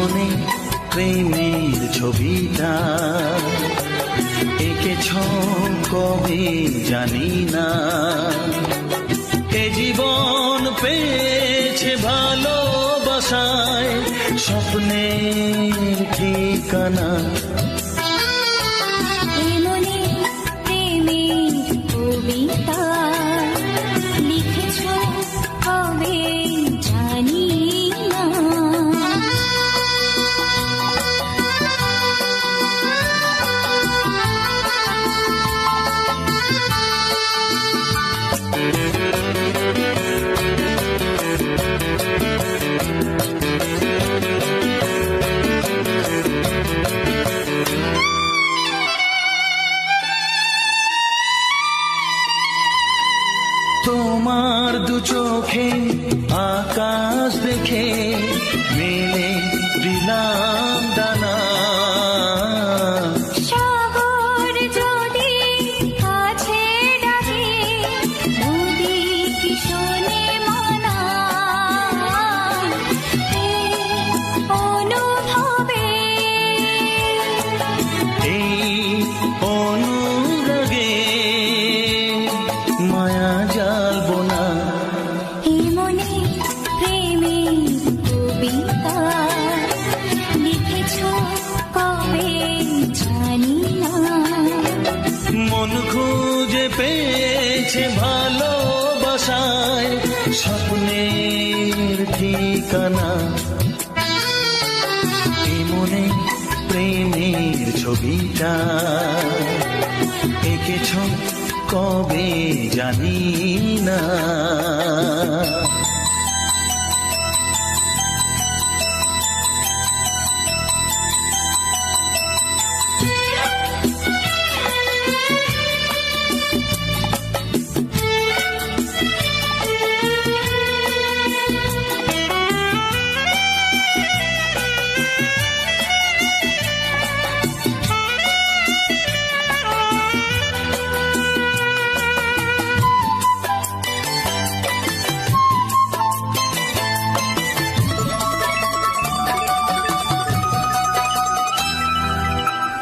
জীবনে প্রেমের ছবিটা এঁকেছ কবে জানি না। এ জীবন পেয়েছে ভালোবাসায় স্বপ্নের ঠিকানা। তোমার দু চোখে আকাশ দেখে মেলে দিলাম ডানা। সাগর যদি কাছে ডাকে নদী কি শোনে মানা। অনুভবে এই অনুরাগে মায়া জ্বালবো না। এ মনে প্রেমের কবিতা লিখেছ কবে জানি না। মন খুঁজে পেয়েছে ভালোবাসায় স্বপ্নের ঠিকানা। এ মনে প্রেমের ছবিটা এঁকেছ কবে জানি না।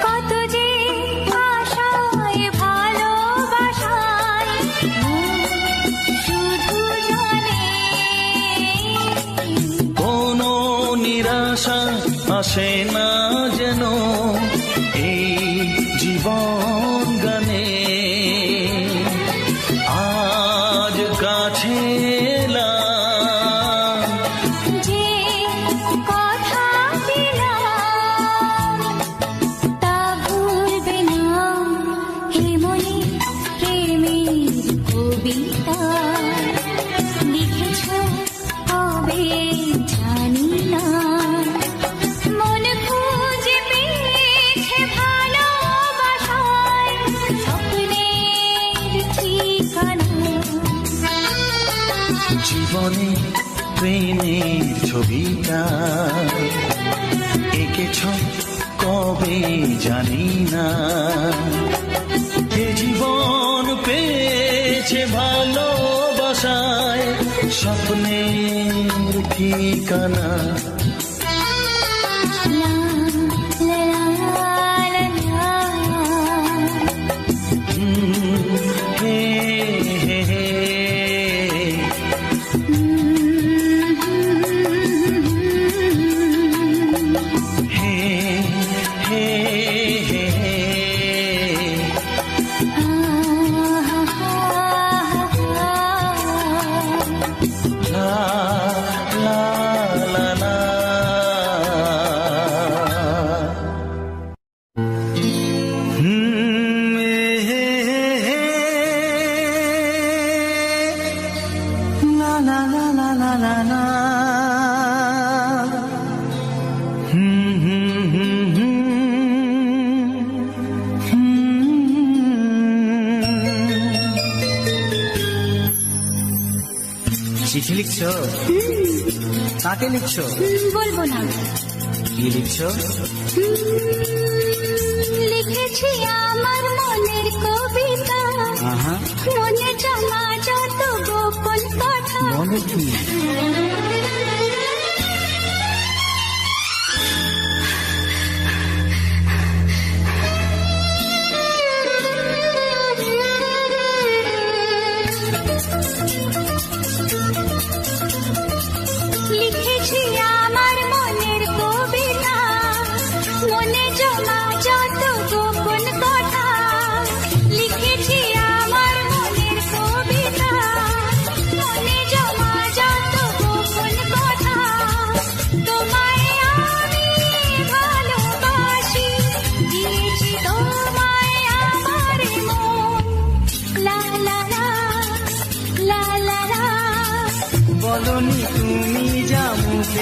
কত যে আশায় ভালোবাসায় শুধু জানে কোনো নিরাশা আসে না যেন এই জীবন গানে। আজ কাছে এলাম যে কথা দিলাম তা ভুলবে না। হে মনে প্রেমের কবিতা লিখেছ কবে জানি না। মন খুঁজে পেয়েছে ভালোবাসায় স্বপ্নের ঠিকানা। জীবনে প্রেমের ছবিটা এঁকেছ কবে জানি না। এ জীবন পেয়েছে ভালোবাসায় স্বপ্নের ঠিকানা। লা লা লা লা লা। হে হে হে হে হে হে হে। লা লা লা লা। হে হে হে। লা লা লা লা লা লা লা। চিঠি লিখছো? কাকে লিখছো? বলবো না। কি লিখছো? লিখেছি আমার মনের কবিতা। আহা, মনে জমা যত গোপন কথা। বলো কি?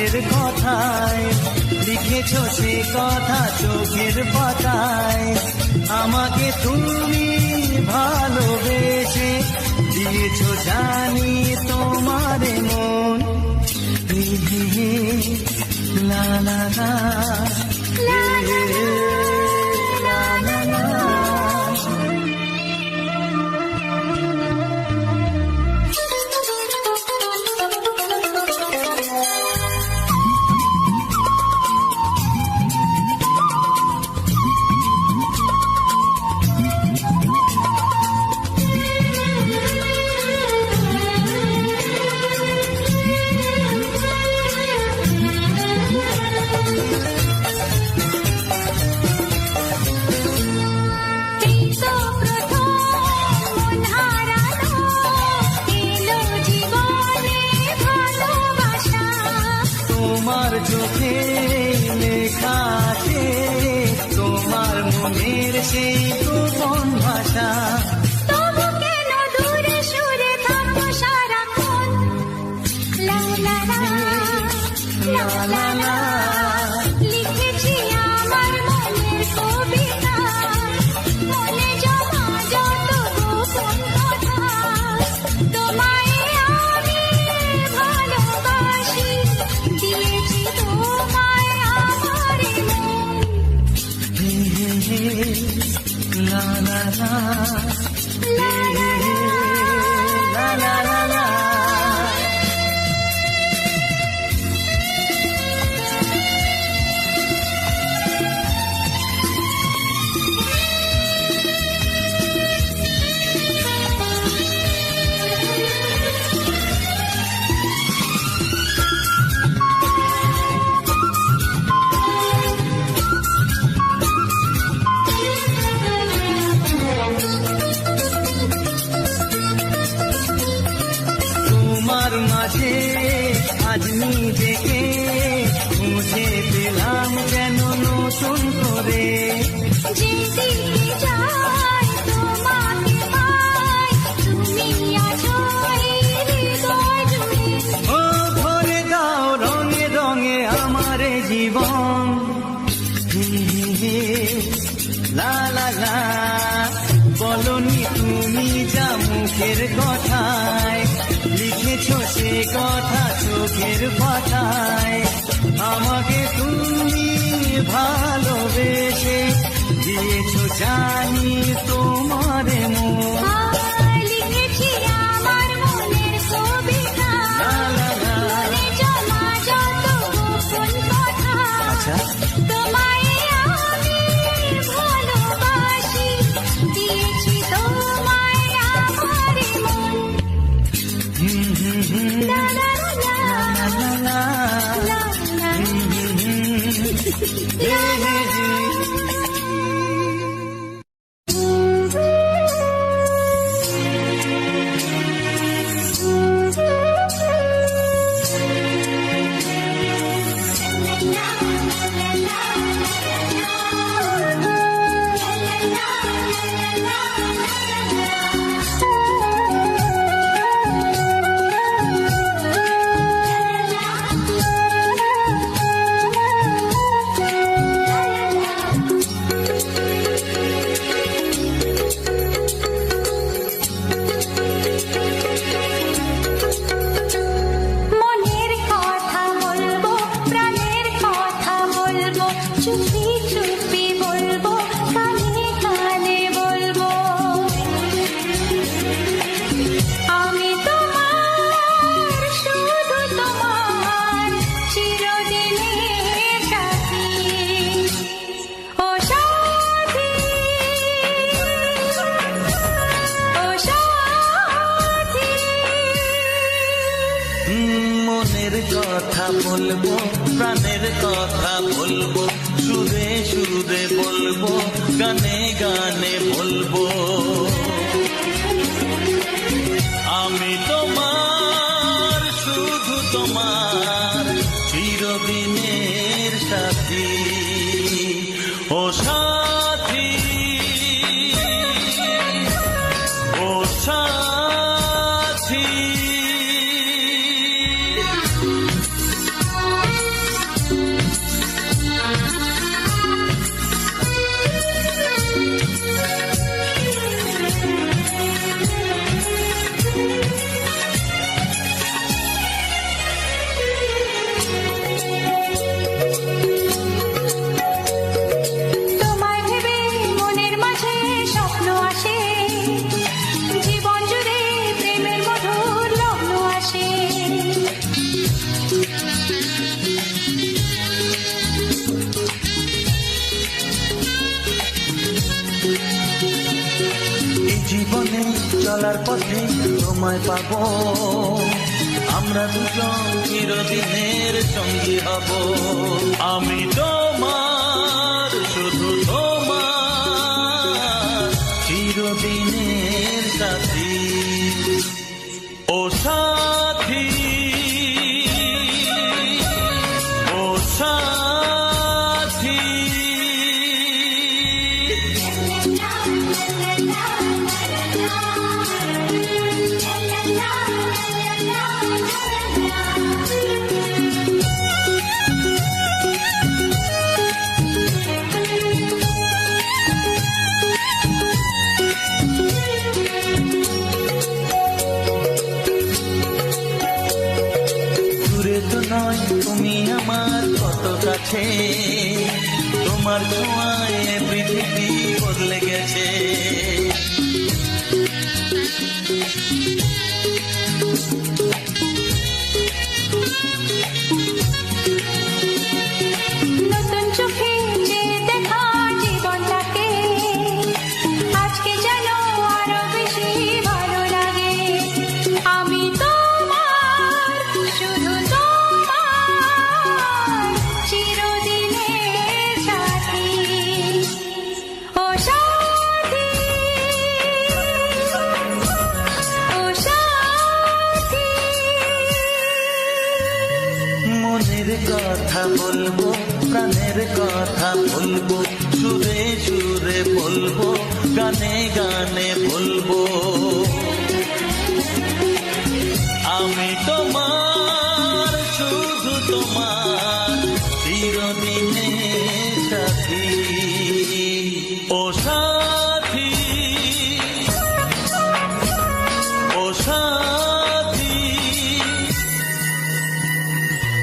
মুখের কথায়, লিখেছো সে কথা চোখের পাতায়। আমাকে তুমি ভালোবেসে দিয়েছো জানি তোমার মন। হে হে হে, লা লা লা, লা লা লা। তোমার চোখে লেখা আছে তোমার মনের সেই গোপন ভাষা। তবু কেন দূরে সরে থাকো সারাক্ষণ? লা লা লা, লা লা লা। লিখেছি আমার মনের কবিতা, মনে জমা যত গোপন কথা। তোমায় আমি ভালোবাসি, দিয়েছি তোমায় আমার মন। হে হে হে, লা লা লা, হে হে হে, লা লা লা লা। তোমার মাঝে আজ নিজেকে মুছে পেলাম যেন নতুন করে। যেদিকে যাই তোমাকে পাই, তুমি আছো এই হৃদয় জুড়ে। ও ভরে দাও রঙে রঙে আমার জীবন। হে হে হে, লা লা লা। বলনি তুমি যা মুখের কথায়, লিখেছো সে কথা চোখের পাতায়। আমাকে তুমি ভালোবেসে দিয়েছো জানি তোমার মন। লিখেছি আমার মনের কবিতা, লা লা লা। মনে জমা যত গোপন কথা। আচ্ছা, তোমায় আমি ভালোবাসি, দিয়েছি তোমায় আমার মন। হুম হুম হুম, লা লা লা, লা লা লা, লা লা। হুম হুম হুম, হে হে হে। মনের কথা বলবো, প্রাণের কথা বলবো, চুপি চুপি বলবো, কানে কানে বলবো। আমি তোমার, শুধু তোমার, চিরদিনের সাথী। ও সাথী, ও সাথী। মনের কথা বলবো, প্রাণের কথা বলবো, সুরে সুরে বলবো, গানে গানে বলবো। আমি তোমার, শুধু তোমার, চিরদিনের সাথী। ও সাথী, ও সাথী। জীবনে চলার পথে তোমায় পাবো, আমরা দুজন চিরদিনের সঙ্গী হব। আমি তোমার, শুধু তোমার, চিরদিনের সাথী। ও সাথী, ও সাথী। দূরে তো নয় তুমি আমার কত কাছে, তোমার ছোঁয়ায় পৃথিবী বদলে গেছে। নতুন চোখে যে দেখা জীবনটাকে আজকে যেন আরো বেশি ভালো লাগে। আমি তোমার, শুধু তোমার, চিরদিনের সাথী। ও সাথী, ও সাথী। মনের কথা বলবো, প্রাণের কথা বলবো, সুরে সুরে বলবো, গানে গানে বলবো। আমি তোমার, শুধু তোমার, চিরদিনের সাথী। ও সাথী, ও সাথী।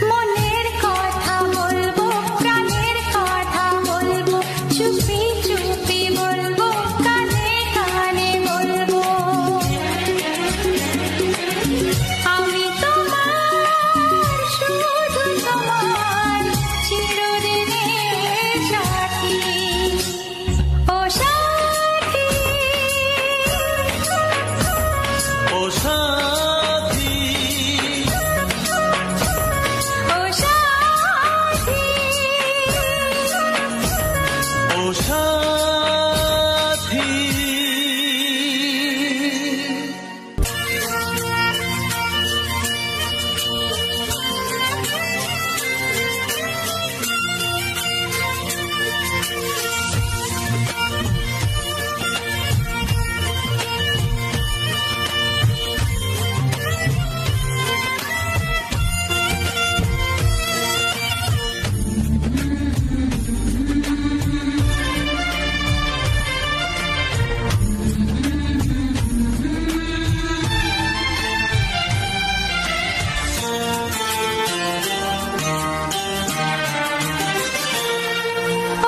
মনের কথা বলবো, প্রাণের কথা বলবো, চুপি চুপি বলবো, কানে কানে বলবো। আমি তোমার, শুধু তোমার, চিরদিনের সাথী। ও সাথী, ও সাথী, ও সাথী। ও সাথী।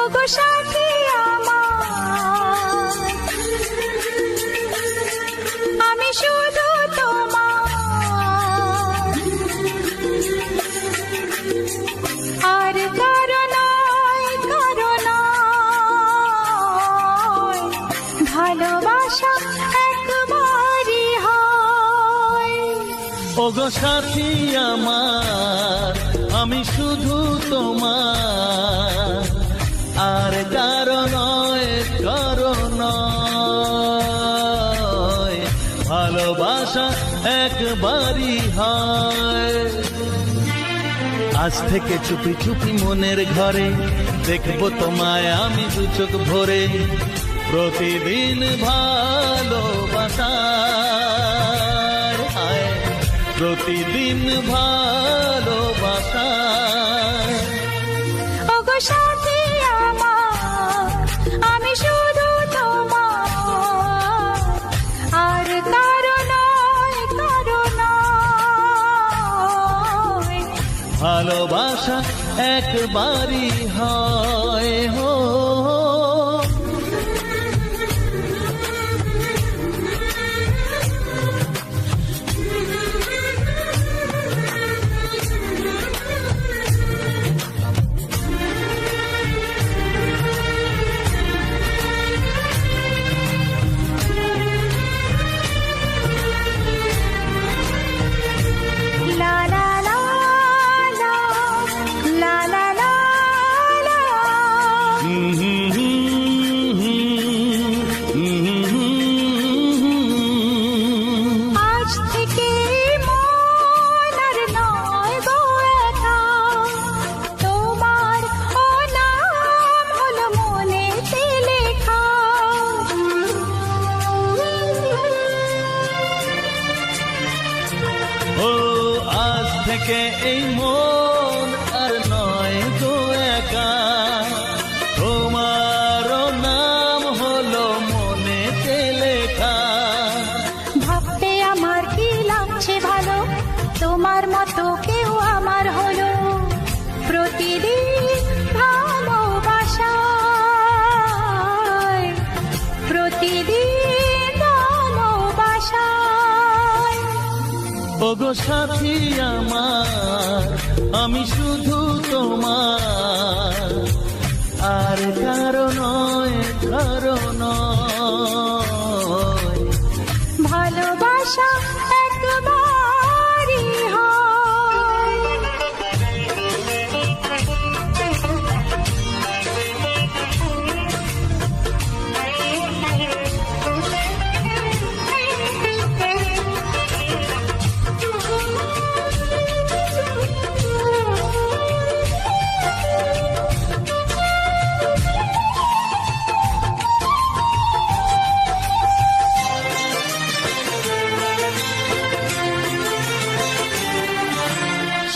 ওগো সাথী আমার, আমি শুধু তোমার, আর কারো নয়, কারো নয়। ভালোবাসা একবারই হয়। ওগো সাথী আমার, আমি শুধু তোমার, আর কারো নয়, কারো নয়। ভালোবাসা একবারই হয়। আজ থেকে চুপি চুপি মনের ঘরে দেখবো তোমায় আমি দু চোখ ভরে। প্রতিদিন ভালোবাসার, হায়, প্রতিদিন ভালোবাসার। ওগো সাথী আমার, আমি শুধু তোমার, আর কারো নয়, কারো নয়। ভালোবাসা একবারই হয়। হো একা, তোমারও নাম হলো মনেতে লেখা। ভাবতে আমার কি লাগছে ভালো, তোমার মতো কেউ আমার হলো। প্রতিদিন ভালোবাসায়, প্রতিদিন ভালোবাসায়। ওগো সাথী আমার, আমি শুধু তোমার, আর কারো নয়, কারো নয়। ভালোবাসা একবারই হয়।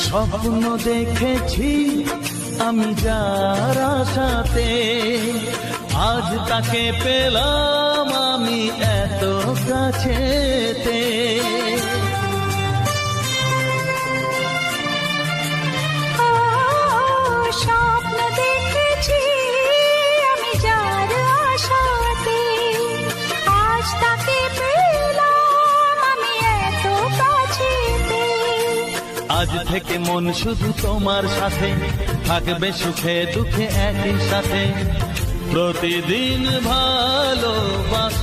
স্বপ্ন দেখেছি আমি যার আশাতে, আজ তাকে পেলাম আমি এত কাছেতে। স্বপ্ন দেখেছি আমি যার আশাতে, আজ তাকে পেলাম আমি এত কাছেতে। আজ থেকে মন শুধু তোমার সাথে, থাকবে সুখে দুঃখে একই সাথে। প্রতিদিন ভালোবাসায়,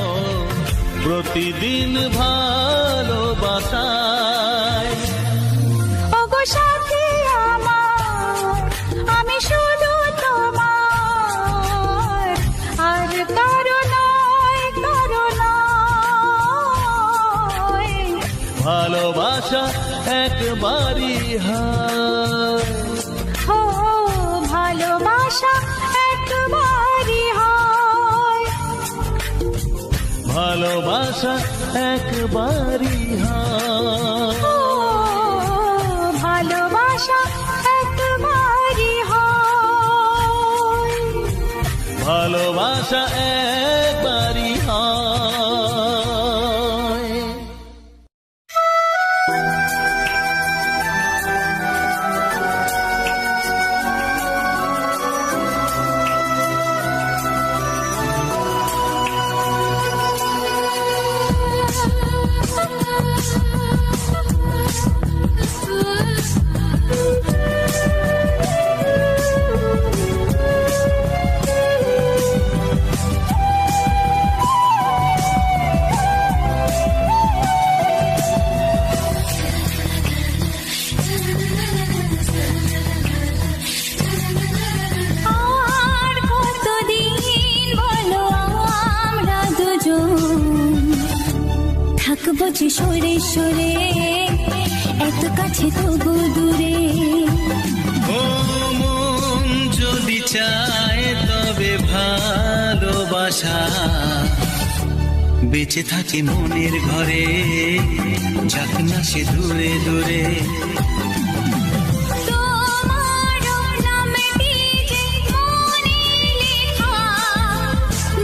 ও প্রতিদিন ভালোবাসায়। ওগো সাথী আমার, আমি শুধু তোমার, আর কারো নয়, কারো নয়। ভালোবাসা একবারই হয়, ও ভালোবাসা একবারই হয়। ভালোবাসা একবারই হয়, ও ভালোবাসা একবারই হয়। ভালোবাসা একবারই হয়। আর কতদিন বলো আমরা দুজন থাকবো যে সরে সরে, এত কাছে তবু দূরে। ও মন যদি চায় তবে ভালোবাসা বেঁচে থাকে মনের ঘরে, যাক না সে দূরে দূরে। তোমারও নামটি যে মনে লেখা,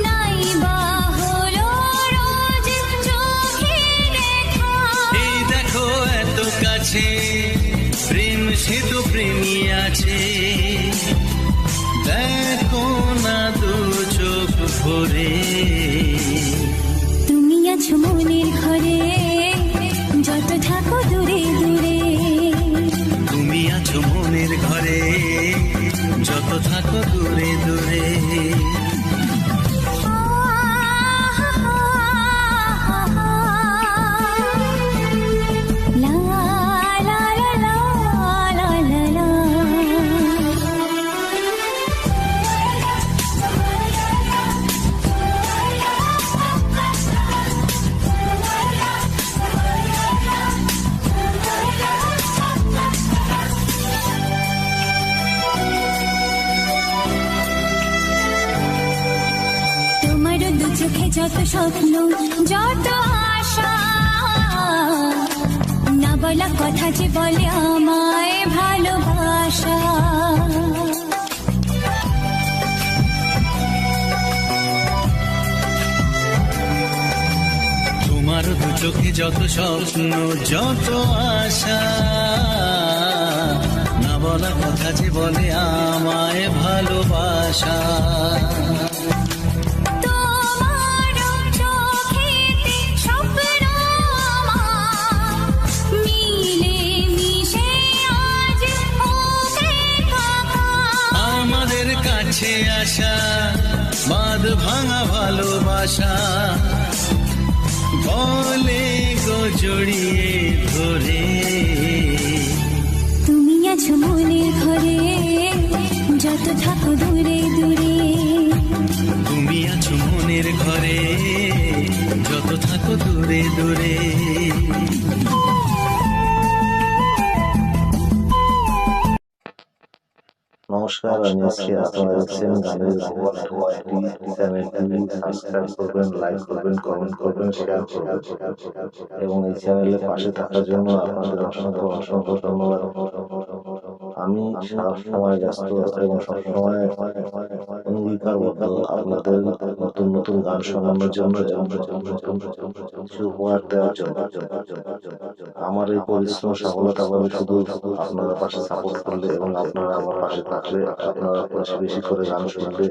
নাই বা হলো রোজ চোখে দেখা। এই দেখো এত কাছে, প্রেম সে তো প্রেমী আছে, দেখো না দু চোখ ভরে। তুমি আছো মনের ঘরে, যত থাকো দূরে দূরে। তুমি আছো মনের ঘরে, যত থাকো দূরে দূরে। লা লা লা লা লা লা লা। চোখে যত স্বপ্ন, যত আশা, না বলা কথা যে বলে আমায় ভালোবাসা। তোমার দু চোখে যত স্বপ্ন যত আশা, না বলা কথা যে বলে আমায় ভালোবাসা। তোমার চোখেতে স্বপ্ন আমার, মিলে মিশে আজ ওকে থাকা। আমাদের কাছে আসা বাঁধ ভাঙা ভালোবাসা, বলে গো জড়িয়ে ধরে। তুমি আছো মনের ঘরে, যত থাকো দূরে দূরে। তুমি আছো মনের ঘরে, যত থাকো দূরে দূরে। নমস্কার, আমি আজকে আপনারা দেখছেন গানের চ্যানেলটি সাবস্ক্রাইব করবেন, লাইক করবেন, কমেন্ট করবেন, শেয়ার করবেন এবং এই চ্যানেলের পাশে থাকার জন্য আপনাদের অসংখ্য অসংখ্য ধন্যবাদ। আমি সব সময় ব্যস্ত এবং সবসময় অঙ্গীকারবদ্ধ আপনাদের নতুন নতুন গান শোনানোর জন্য এবং কিছু উপহার দেওয়ার জন্য। আমার এই পরিশ্রম সফলতা পাবে শুধু আপনারা পাশে সাপোর্ট করলে এবং আপনারা আমার পাশে থাকলে, আপনারা বেশি বেশি করে গান শুনলে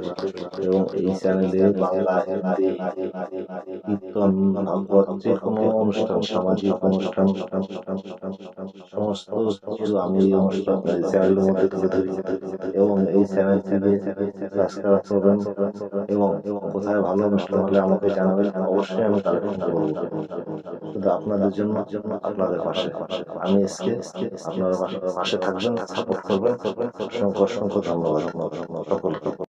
এবং এই চ্যানেলে বাংলা, হিন্দি, কীর্তন, ভাগবত, যে কোনো অনুষ্ঠান, সামাজিক অনুষ্ঠান, সমস্ত কিছু আমি এই অনুষ্ঠান চ্যানেলের মধ্যে তুলে ধরি এবং এই চ্যানেলটিকে সাবস্ক্রাইব করবেন এবং কোথায় ভালো অনুষ্ঠান হলে আমাকে জানাবেন, অবশ্যই আমি কালেকশন করবো। শুধু আপনাদের জন্য, আপনাদের পাশে আমি এসকে, আপনারা পাশে থাকবেন, সাপোর্ট করবেন। অসংখ্য অসংখ্য ধন্যবাদ সকলকে।